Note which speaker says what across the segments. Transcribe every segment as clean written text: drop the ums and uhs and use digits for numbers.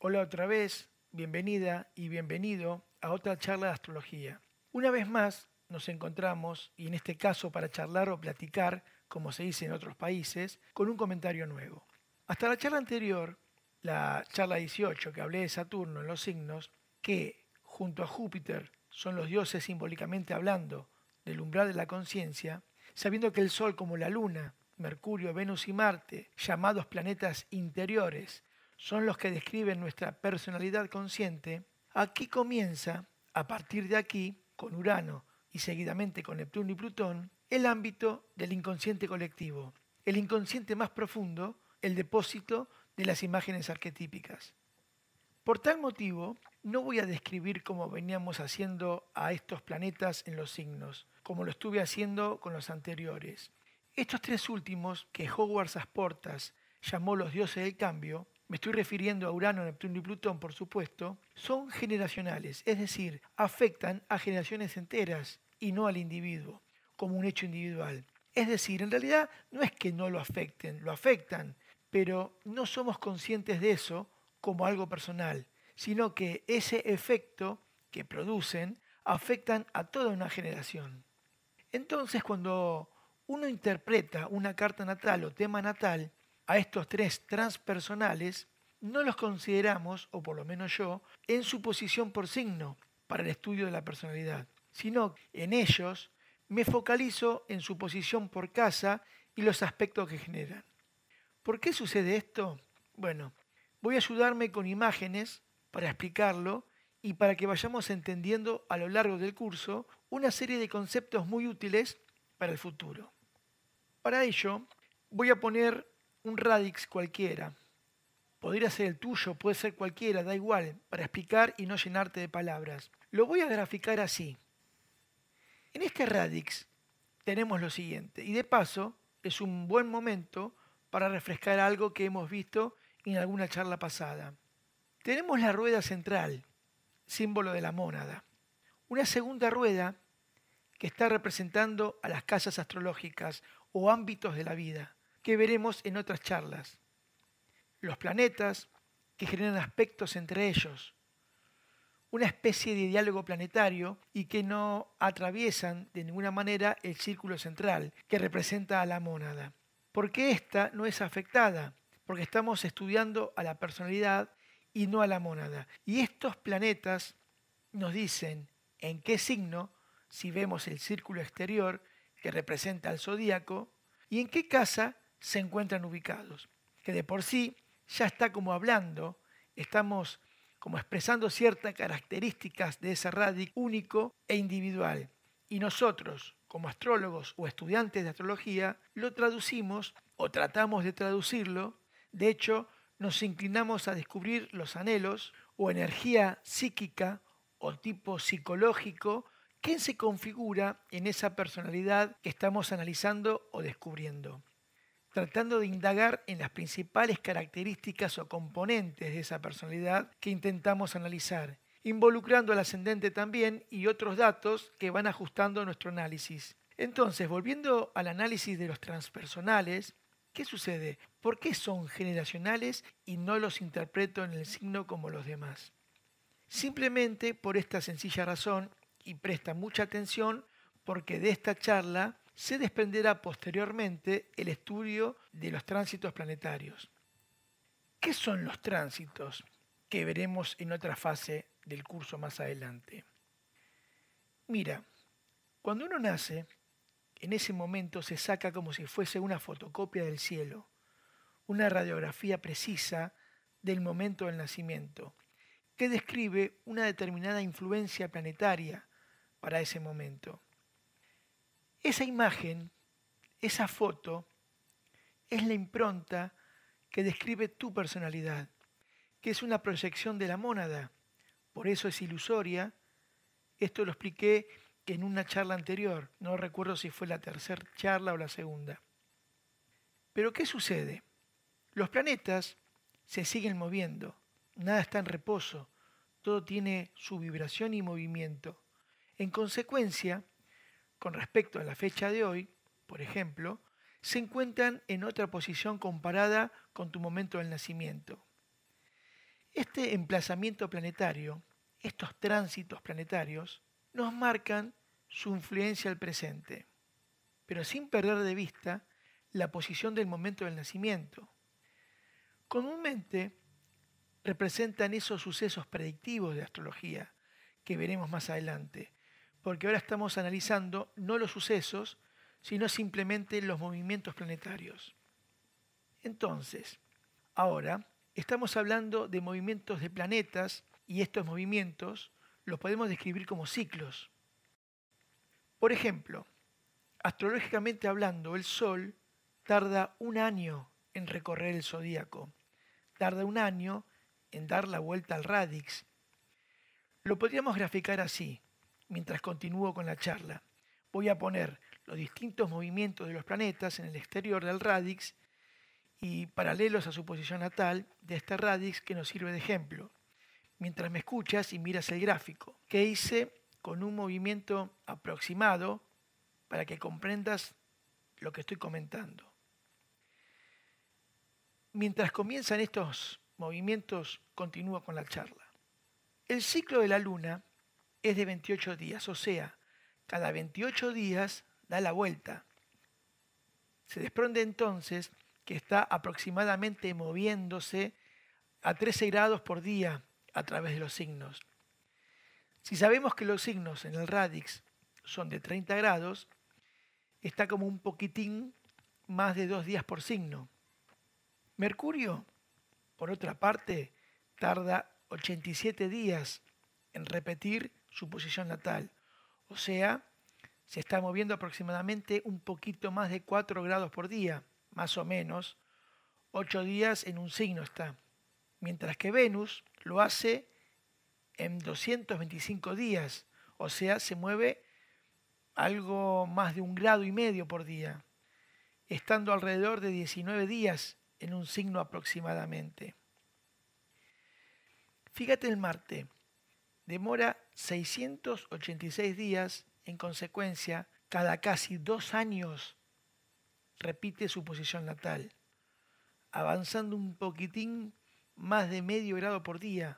Speaker 1: Hola otra vez, bienvenida y bienvenido a otra charla de astrología. Una vez más nos encontramos, y en este caso para charlar o platicar, como se dice en otros países, con un comentario nuevo. Hasta la charla anterior, la charla 18, que hablé de Saturno en los signos, que junto a Júpiter son los dioses simbólicamente hablando del umbral de la conciencia, sabiendo que el Sol como la Luna, Mercurio, Venus y Marte, llamados planetas interiores, son los que describen nuestra personalidad consciente, aquí comienza, a partir de aquí, con Urano y seguidamente con Neptuno y Plutón, el ámbito del inconsciente colectivo, el inconsciente más profundo, el depósito de las imágenes arquetípicas. Por tal motivo, no voy a describir cómo veníamos haciendo a estos planetas en los signos, como lo estuve haciendo con los anteriores. Estos tres últimos, que Howard Sasportas llamó los dioses del cambio, me estoy refiriendo a Urano, Neptuno y Plutón, por supuesto, son generacionales, es decir, afectan a generaciones enteras y no al individuo, como un hecho individual. Es decir, en realidad no es que no lo afectan, pero no somos conscientes de eso como algo personal, sino que ese efecto que producen afectan a toda una generación. Entonces, cuando uno interpreta una carta natal o tema natal a estos tres transpersonales, no los consideramos, o por lo menos yo, en su posición por signo para el estudio de la personalidad, sino en ellos me focalizo en su posición por casa y los aspectos que generan. ¿Por qué sucede esto? Bueno, voy a ayudarme con imágenes para explicarlo y para que vayamos entendiendo a lo largo del curso una serie de conceptos muy útiles para el futuro. Para ello, voy a poner un radix cualquiera. Podría ser el tuyo, puede ser cualquiera, da igual, para explicar y no llenarte de palabras. Lo voy a graficar así. En este radix tenemos lo siguiente, y de paso es un buen momento para refrescar algo que hemos visto en alguna charla pasada. Tenemos la rueda central, símbolo de la mónada. Una segunda rueda que está representando a las casas astrológicas o ámbitos de la vida, que veremos en otras charlas. Los planetas, que generan aspectos entre ellos, una especie de diálogo planetario y que no atraviesan de ninguna manera el círculo central, que representa a la mónada. Porque esta no es afectada, porque estamos estudiando a la personalidad y no a la mónada. Y estos planetas nos dicen en qué signo, si vemos el círculo exterior que representa al zodíaco, y en qué casa se encuentran ubicados. Que de por sí ya está como hablando, estamos como expresando ciertas características de ese radix único e individual. Y nosotros, como astrólogos o estudiantes de astrología, lo traducimos o tratamos de traducirlo. De hecho, nos inclinamos a descubrir los anhelos o energía psíquica o tipo psicológico que se configura en esa personalidad que estamos analizando o descubriendo, tratando de indagar en las principales características o componentes de esa personalidad que intentamos analizar, involucrando al ascendente también y otros datos que van ajustando nuestro análisis. Entonces, volviendo al análisis de los transpersonales, ¿qué sucede? ¿Por qué son generacionales y no los interpreto en el signo como los demás? Simplemente por esta sencilla razón, y presta mucha atención porque de esta charla se desprenderá posteriormente el estudio de los tránsitos planetarios. ¿Qué son los tránsitos? Que veremos en otra fase del curso más adelante. Mira, cuando uno nace, en ese momento se saca como si fuese una fotocopia del cielo, una radiografía precisa del momento del nacimiento, que describe una determinada influencia planetaria para ese momento. Esa imagen, esa foto, es la impronta que describe tu personalidad, que es una proyección de la mónada, por eso es ilusoria. Esto lo expliqué en una charla anterior, no recuerdo si fue la tercera charla o la segunda. Pero ¿qué sucede? Los planetas se siguen moviendo, nada está en reposo, todo tiene su vibración y movimiento. En consecuencia, con respecto a la fecha de hoy, por ejemplo, se encuentran en otra posición comparada con tu momento del nacimiento. Este emplazamiento planetario, estos tránsitos planetarios, nos marcan su influencia al presente, pero sin perder de vista la posición del momento del nacimiento. Comúnmente representan esos sucesos predictivos de astrología que veremos más adelante, porque ahora estamos analizando no los sucesos, sino simplemente los movimientos planetarios. Entonces, ahora estamos hablando de movimientos de planetas y estos movimientos los podemos describir como ciclos. Por ejemplo, astrológicamente hablando, el Sol tarda un año en recorrer el zodíaco, tarda un año en dar la vuelta al radix. Lo podríamos graficar así, mientras continúo con la charla. Voy a poner los distintos movimientos de los planetas en el exterior del radix y paralelos a su posición natal de este radix que nos sirve de ejemplo, mientras me escuchas y miras el gráfico, que hice con un movimiento aproximado para que comprendas lo que estoy comentando. Mientras comienzan estos movimientos, continúo con la charla. El ciclo de la Luna es de 28 días, o sea, cada 28 días da la vuelta. Se desprende entonces que está aproximadamente moviéndose a 13 grados por día a través de los signos. Si sabemos que los signos en el radix son de 30 grados, está como un poquitín más de 2 días por signo. Mercurio, por otra parte, tarda 87 días en repetir su posición natal, o sea, se está moviendo aproximadamente un poquito más de 4 grados por día, más o menos, 8 días en un signo está, mientras que Venus lo hace en 225 días, o sea, se mueve algo más de 1,5 grados por día, estando alrededor de 19 días en un signo aproximadamente. Fíjate el Marte, demora 686 días, en consecuencia, cada casi 2 años repite su posición natal, avanzando un poquitín más de medio grado por día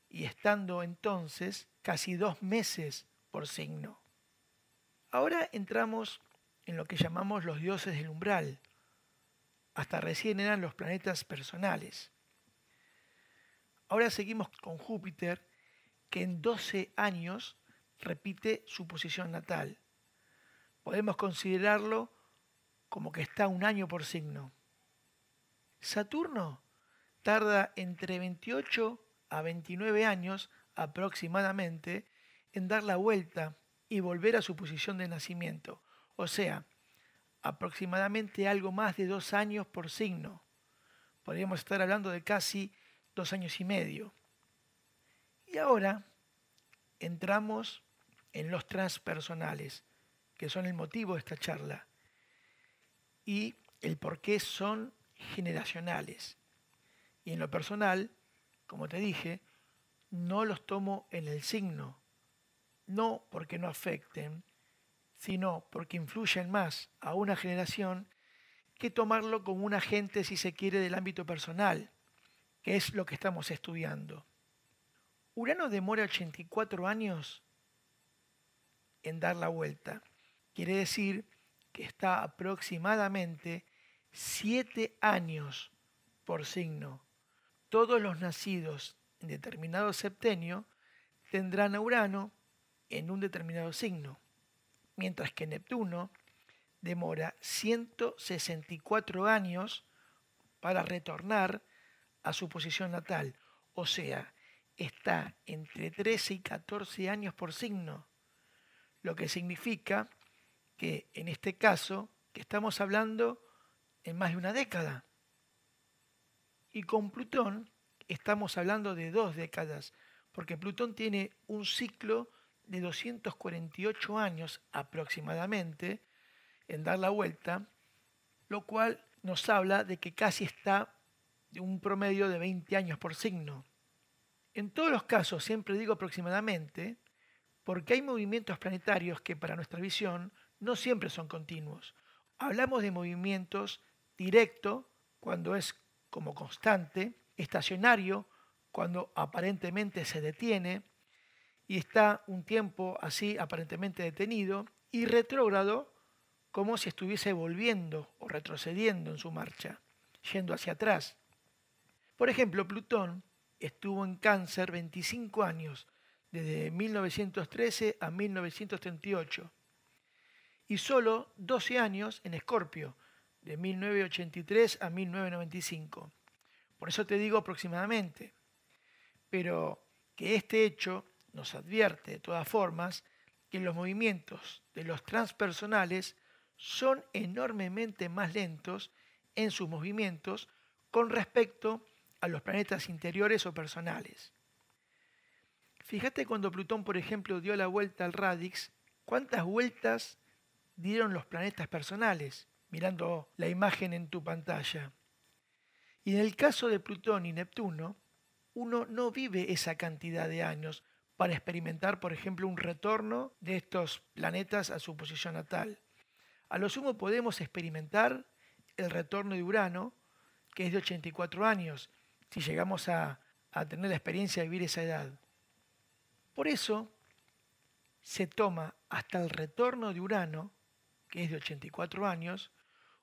Speaker 1: y estando entonces casi 2 meses por signo. Ahora entramos en lo que llamamos los dioses del umbral. Hasta recién eran los planetas personales. Ahora seguimos con Júpiter, que en 12 años repite su posición natal. Podemos considerarlo como que está un año por signo. Saturno tarda entre 28 a 29 años aproximadamente en dar la vuelta y volver a su posición de nacimiento, o sea, aproximadamente algo más de 2 años por signo. Podríamos estar hablando de casi 2 años y medio. Y ahora entramos en los transpersonales, que son el motivo de esta charla, y el por qué son generacionales. Y en lo personal, como te dije, no los tomo en el signo, no porque no afecten, sino porque influyen más a una generación que tomarlo como un agente, si se quiere, del ámbito personal, que es lo que estamos estudiando. Urano demora 84 años en dar la vuelta. Quiere decir que está aproximadamente 7 años por signo. Todos los nacidos en determinado septenio tendrán a Urano en un determinado signo, mientras que Neptuno demora 164 años para retornar a su posición natal, o sea, está entre 13 y 14 años por signo, lo que significa que en este caso que estamos hablando en más de una década. Y con Plutón estamos hablando de 2 décadas, porque Plutón tiene un ciclo de 248 años aproximadamente en dar la vuelta, lo cual nos habla de que casi está de un promedio de 20 años por signo. En todos los casos, siempre digo aproximadamente, porque hay movimientos planetarios que para nuestra visión no siempre son continuos. Hablamos de movimientos directos cuando es como constante, estacionario cuando aparentemente se detiene y está un tiempo así aparentemente detenido, y retrógrado como si estuviese volviendo o retrocediendo en su marcha, yendo hacia atrás. Por ejemplo, Plutón estuvo en Cáncer 25 años, desde 1913 a 1938, y solo 12 años en Escorpio, de 1983 a 1995. Por eso te digo aproximadamente, pero que este hecho nos advierte de todas formas que los movimientos de los transpersonales son enormemente más lentos en sus movimientos con respecto a los planetas interiores o personales. Fíjate cuando Plutón, por ejemplo, dio la vuelta al radix, cuántas vueltas dieron los planetas personales, mirando la imagen en tu pantalla. Y en el caso de Plutón y Neptuno, uno no vive esa cantidad de años para experimentar, por ejemplo, un retorno de estos planetas a su posición natal. A lo sumo podemos experimentar el retorno de Urano, que es de 84 años, si llegamos a tener la experiencia de vivir esa edad. Por eso se toma hasta el retorno de Urano, que es de 84 años,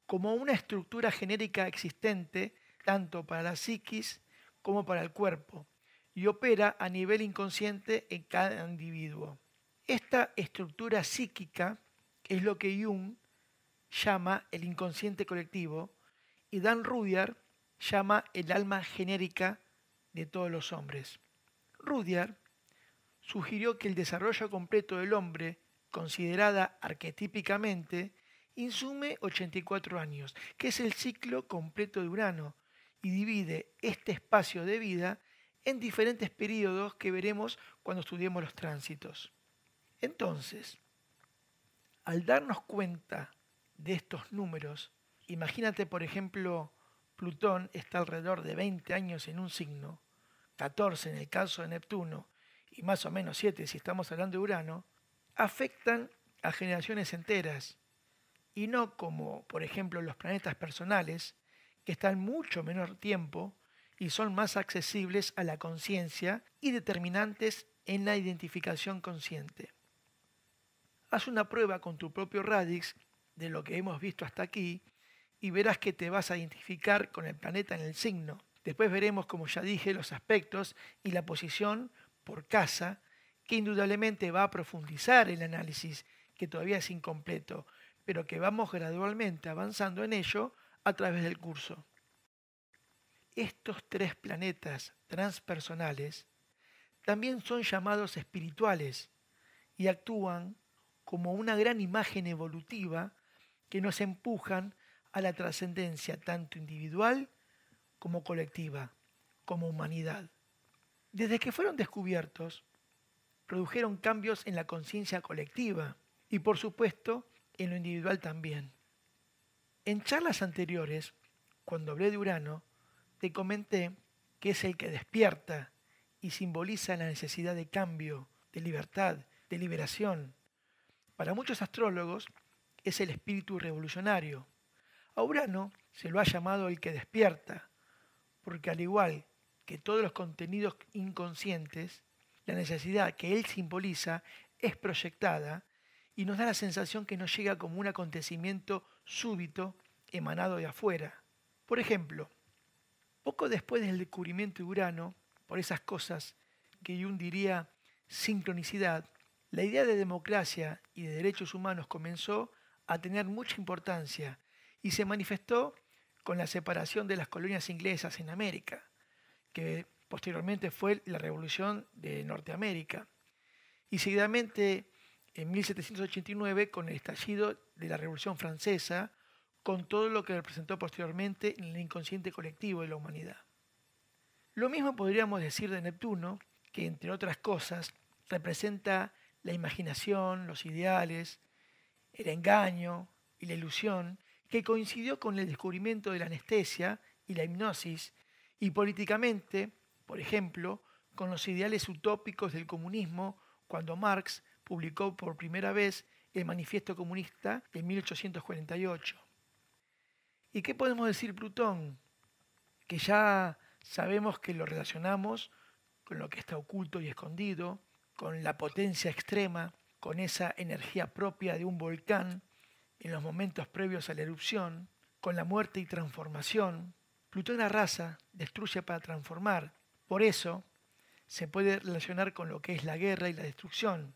Speaker 1: como una estructura genérica existente tanto para la psiquis como para el cuerpo, y opera a nivel inconsciente en cada individuo. Esta estructura psíquica es lo que Jung llama el inconsciente colectivo y Dan Rudyard llama el alma genérica de todos los hombres. Rudyard sugirió que el desarrollo completo del hombre, considerada arquetípicamente, insume 84 años, que es el ciclo completo de Urano, y divide este espacio de vida en diferentes periodos que veremos cuando estudiemos los tránsitos. Entonces, al darnos cuenta de estos números, imagínate, por ejemplo, Plutón está alrededor de 20 años en un signo, 14 en el caso de Neptuno y más o menos 7 si estamos hablando de Urano, afectan a generaciones enteras y no como, por ejemplo, los planetas personales, que están mucho menor tiempo y son más accesibles a la conciencia y determinantes en la identificación consciente. Haz una prueba con tu propio radix de lo que hemos visto hasta aquí y verás que te vas a identificar con el planeta en el signo. Después veremos, como ya dije, los aspectos y la posición por casa, que indudablemente va a profundizar el análisis, que todavía es incompleto, pero que vamos gradualmente avanzando en ello a través del curso. Estos tres planetas transpersonales también son llamados espirituales y actúan como una gran imagen evolutiva que nos empujan a la trascendencia tanto individual como colectiva, como humanidad. Desde que fueron descubiertos, produjeron cambios en la conciencia colectiva y por supuesto en lo individual también. En charlas anteriores, cuando hablé de Urano, te comenté que es el que despierta y simboliza la necesidad de cambio, de libertad, de liberación. Para muchos astrólogos es el espíritu revolucionario. A Urano se lo ha llamado el que despierta, porque al igual que todos los contenidos inconscientes, la necesidad que él simboliza es proyectada y nos da la sensación que nos llega como un acontecimiento súbito emanado de afuera. Por ejemplo, poco después del descubrimiento de Urano, por esas cosas que Jung diría sincronicidad, la idea de democracia y de derechos humanos comenzó a tener mucha importancia y se manifestó con la separación de las colonias inglesas en América, que posteriormente fue la Revolución de Norteamérica, y seguidamente en 1789 con el estallido de la Revolución Francesa, con todo lo que representó posteriormente en el inconsciente colectivo de la humanidad. Lo mismo podríamos decir de Neptuno, que entre otras cosas representa la imaginación, los ideales, el engaño y la ilusión, que coincidió con el descubrimiento de la anestesia y la hipnosis, y políticamente, por ejemplo, con los ideales utópicos del comunismo, cuando Marx publicó por primera vez el Manifiesto Comunista en 1848. ¿Y qué podemos decir Plutón? Que ya Sabemos que lo relacionamos con lo que está oculto y escondido, con la potencia extrema, con esa energía propia de un volcán en los momentos previos a la erupción, con la muerte y transformación. Plutón arrasa, destruye para transformar. Por eso se puede relacionar con lo que es la guerra y la destrucción.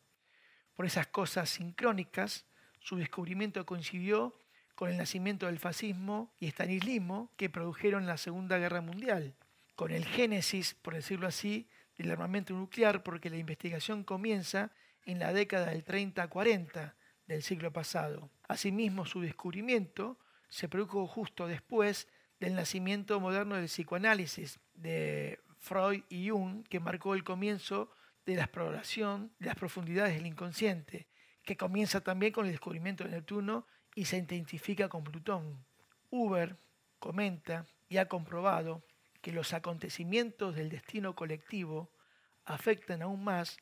Speaker 1: Por esas cosas sincrónicas, su descubrimiento coincidió con el nacimiento del fascismo y estalinismo que produjeron la Segunda Guerra Mundial, con el génesis, por decirlo así, del armamento nuclear, porque la investigación comienza en la década del 30-40 del siglo pasado. Asimismo, su descubrimiento se produjo justo después del nacimiento moderno del psicoanálisis de Freud y Jung, que marcó el comienzo de la exploración de las profundidades del inconsciente, que comienza también con el descubrimiento de Neptuno y se identifica con Plutón. Huber comenta y ha comprobado que los acontecimientos del destino colectivo afectan aún más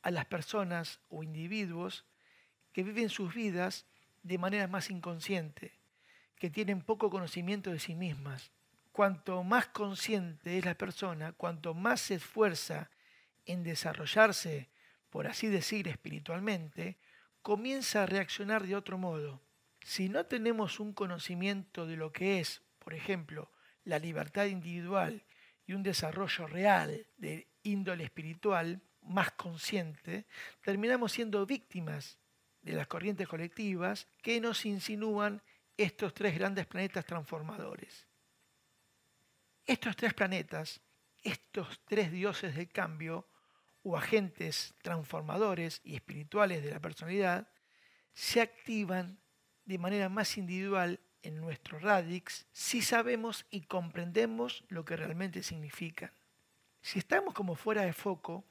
Speaker 1: a las personas o individuos que viven sus vidas de manera más inconsciente, que tienen poco conocimiento de sí mismas. Cuanto más consciente es la persona, cuanto más se esfuerza en desarrollarse, por así decir, espiritualmente, comienza a reaccionar de otro modo. Si no tenemos un conocimiento de lo que es, por ejemplo, la libertad individual y un desarrollo real de índole espiritual más consciente, terminamos siendo víctimas de las corrientes colectivas que nos insinúan estos tres grandes planetas transformadores. Estos tres planetas, estos tres dioses del cambio o agentes transformadores y espirituales de la personalidad, se activan de manera más individual en nuestro radix si sabemos y comprendemos lo que realmente significan. Si estamos como fuera de foco,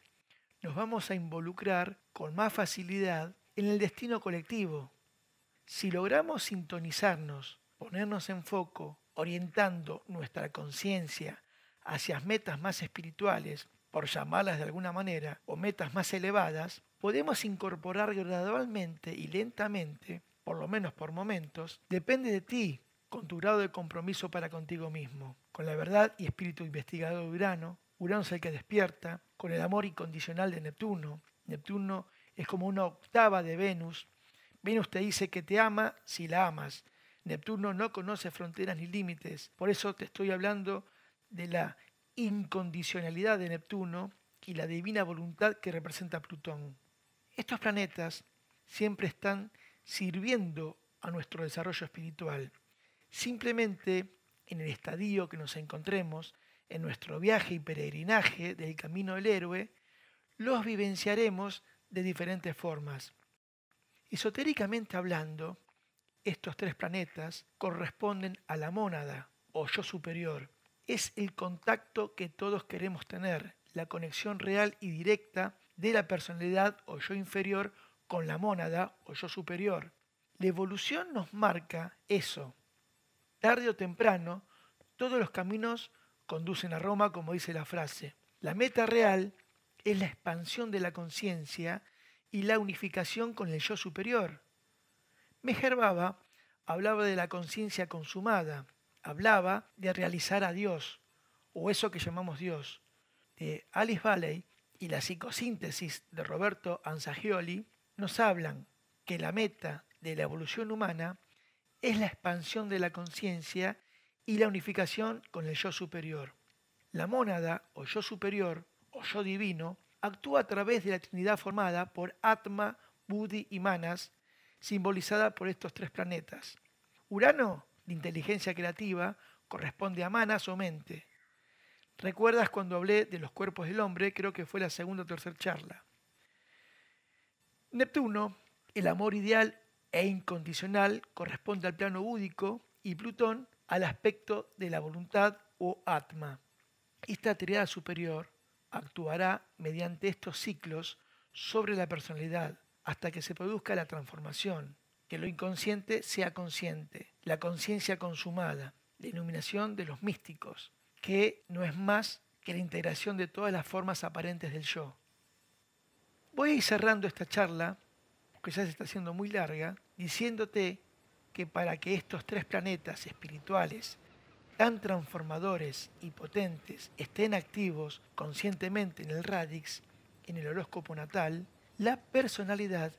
Speaker 1: nos vamos a involucrar con más facilidad en el destino colectivo. Si logramos sintonizarnos, ponernos en foco, orientando nuestra conciencia hacia metas más espirituales, por llamarlas de alguna manera, o metas más elevadas, podemos incorporar gradualmente y lentamente, por lo menos por momentos, depende de ti, con tu grado de compromiso para contigo mismo, con la verdad y espíritu investigador de Urano. Urano es el que despierta, con el amor incondicional de Neptuno. Neptuno es como una octava de Venus. Venus te dice que te ama si la amas. Neptuno no conoce fronteras ni límites. Por eso te estoy hablando de la incondicionalidad de Neptuno y la divina voluntad que representa Plutón. Estos planetas siempre están sirviendo a nuestro desarrollo espiritual. Simplemente en el estadio que nos encontremos, en nuestro viaje y peregrinaje del camino del héroe, los vivenciaremos de diferentes formas. Esotéricamente hablando, estos tres planetas corresponden a la mónada o yo superior. Es el contacto que todos queremos tener, la conexión real y directa de la personalidad o yo inferior con la mónada o yo superior. La evolución nos marca eso. Tarde o temprano, todos los caminos conducen a Roma, como dice la frase. La meta real es la expansión de la conciencia y la unificación con el yo superior. Meher Baba hablaba de la conciencia consumada, hablaba de realizar a Dios, o eso que llamamos Dios. De Alice Bailey y la psicosíntesis de Roberto Anzagioli nos hablan que la meta de la evolución humana es la expansión de la conciencia y la unificación con el yo superior. La mónada o yo superior o yo divino actúa a través de la Trinidad formada por Atma, Buddhi y Manas, simbolizada por estos tres planetas. Urano, de inteligencia creativa, corresponde a Manas o mente. ¿Recuerdas cuando hablé de los cuerpos del hombre? Creo que fue la segunda o tercera charla. Neptuno, el amor ideal e incondicional, corresponde al plano búdico y Plutón al aspecto de la voluntad o Atma. Esta triada superior actuará mediante estos ciclos sobre la personalidad hasta que se produzca la transformación, que lo inconsciente sea consciente, la conciencia consumada, la iluminación de los místicos, que no es más que la integración de todas las formas aparentes del yo. Voy a ir cerrando esta charla, porque ya se está haciendo muy larga, diciéndote que para que estos tres planetas espirituales tan transformadores y potentes estén activos conscientemente en el radix, en el horóscopo natal, la personalidad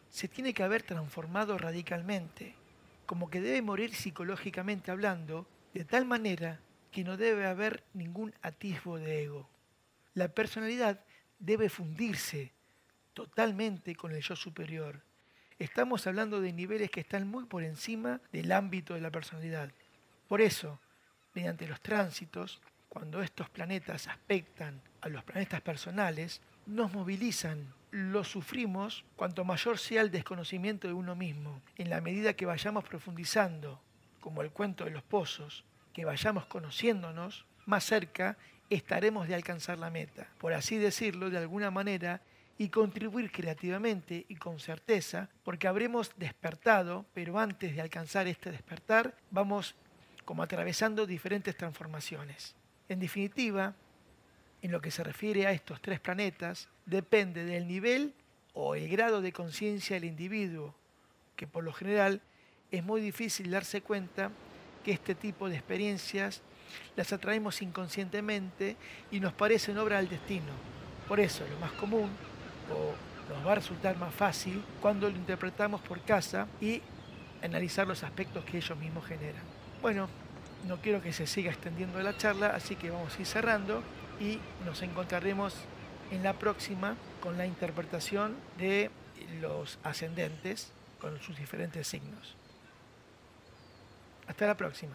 Speaker 1: se tiene que haber transformado radicalmente, como que debe morir psicológicamente hablando, de tal manera que no debe haber ningún atisbo de ego. La personalidad debe fundirse totalmente con el yo superior. Estamos hablando de niveles que están muy por encima del ámbito de la personalidad. Por eso, mediante los tránsitos, cuando estos planetas aspectan a los planetas personales, nos movilizan, los sufrimos cuanto mayor sea el desconocimiento de uno mismo. En la medida que vayamos profundizando, como el cuento de los pozos, que vayamos conociéndonos, más cerca estaremos de alcanzar la meta, por así decirlo de alguna manera, y contribuir creativamente y con certeza, porque habremos despertado, pero antes de alcanzar este despertar, vamos como atravesando diferentes transformaciones. En definitiva, en lo que se refiere a estos tres planetas, depende del nivel o el grado de conciencia del individuo, que por lo general es muy difícil darse cuenta que este tipo de experiencias las atraemos inconscientemente y nos parecen obra del destino. Por eso, lo más común, o nos va a resultar más fácil, cuando lo interpretamos por casa y analizar los aspectos que ellos mismos generan. Bueno, no quiero que se siga extendiendo la charla, así que vamos a ir cerrando y nos encontraremos en la próxima con la interpretación de los ascendentes con sus diferentes signos. Hasta la próxima.